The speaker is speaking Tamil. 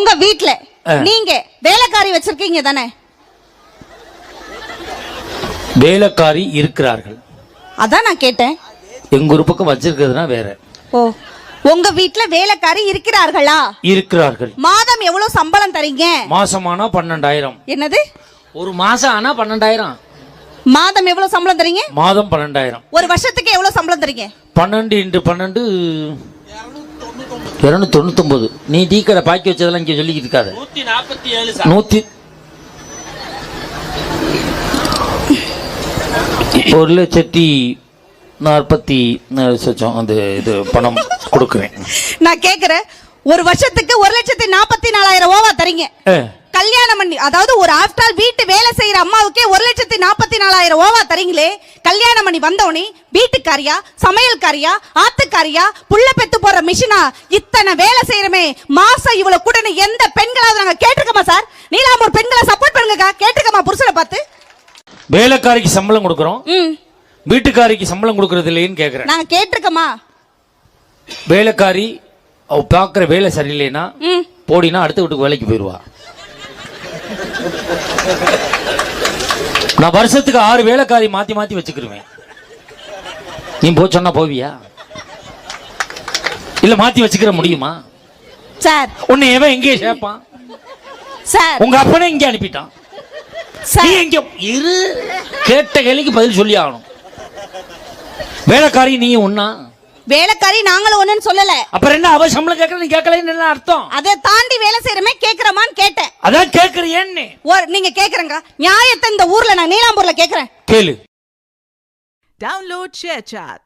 உங்க வீட்ல நீங்க வேலைக்காரி வச்சிருக்கீங்க தானே? வேலைக்காரி இருக்கிறார்கள். அதான் நான் கேட்டேன். எங்க ஒரு பக்கம் வச்சிருக்கிறதுனா வேற. ஓ, உங்க வீட்ல வேலைக்காரி இருக்கிறார்களா? இருக்கிறார்கள். மாதம் எவ்வளவு சம்பளம் தரீங்க? மாசமானா 12,000. என்னது? ஒரு மாசம் ஆனா 12,000. மாதம் எவ்வளவு சம்பளம் தரீங்க? மாதம் 12,000. ஒரு வருஷத்துக்கு எவ்வளவு சம்பளம் தரீங்க? 12 × 12 299. நீ டீ கடை பாக்கி வச்சதெல்லாம் இங்க சொல்லிக்கிட்டு இருக்காத. 147 1,40,000 அந்த இது பணம் கொடுக்குறேன். நான் கேக்குறேன், ஒரு வருஷத்துக்கு 1,44,000 ஓவா தரீங்க. கல்யாணம் பண்ணி, அதாவது ஒரு ஆஃப்டர் வீட்டு வேலை செய்யற அம்மாவுக்கே 1,44,000 ஓவா தரீங்களே. கல்யாணம் பண்ணி வந்தவனே வீட்டுக்காரியா, சமையல்காரியா, ஆத்துக்காரியா, புள்ள பெத்து போற மிஷினா, இத்தனை வேலை செய்யறமே, மாசம் இவ்வளவு கூட எந்த பெண்களாவது நாங்க கேட்டிருக்கோமா சார்? நீலாம்பூர் பெண்களை சப்போர்ட் பண்ணுங்க, கேட்டிருக்கோமா புருஷனை பார்த்து? வேலைக்காரிக்கு சம்பளம் கொடுக்கறோம், வீட்டுக்காரிக்கு சம்பளம் கொடுக்கறது இல்லைன்னு கேக்குறேன். நாங்க கேட்டிருக்கோமா? வேலைக்காரி அவ பாக்குற வேலை சரியில்லைன்னா போடினா அடுத்த வீட்டுக்கு வேலைக்கு போயிருவா. நான் வருஷத்துக்கு 6 வேலைக்காரி மாத்தி மாத்தி வச்சுக்கிருவேன். நீ போ சொன்னா போவியா? இல்ல மாத்தி வச்சுக்கிற முடியுமா சார்? உன்னை எவன் எங்கே சேர்ப்பான் சார்? உங்க அப்பனே இங்க அனுப்பிட்டான். நீ எங்க இரு, கேட்ட கேள்விக்கு பதில் சொல்லி ஆகணும். வேலைக்காரி நீ ஒன்னா? வேலைக்காரி நாங்களும் ஒண்ணுன்னு சொல்லல. அப்புறம் என்ன அவ சம்பளம் கேட்கற, நீ கேட்கலன்னு என்ன அர்த்தம்? அதை தாண்டி வேலை செய்யறமே கேக்குறமான்னு கேட்டேன். அதான் கேக்குறியேன்னு. நீங்க கேக்குறங்க நியாயத்தை இந்த ஊர்ல நான் நீலாம்பூர்ல கேக்குறேன். கேளு. Download ShareChat.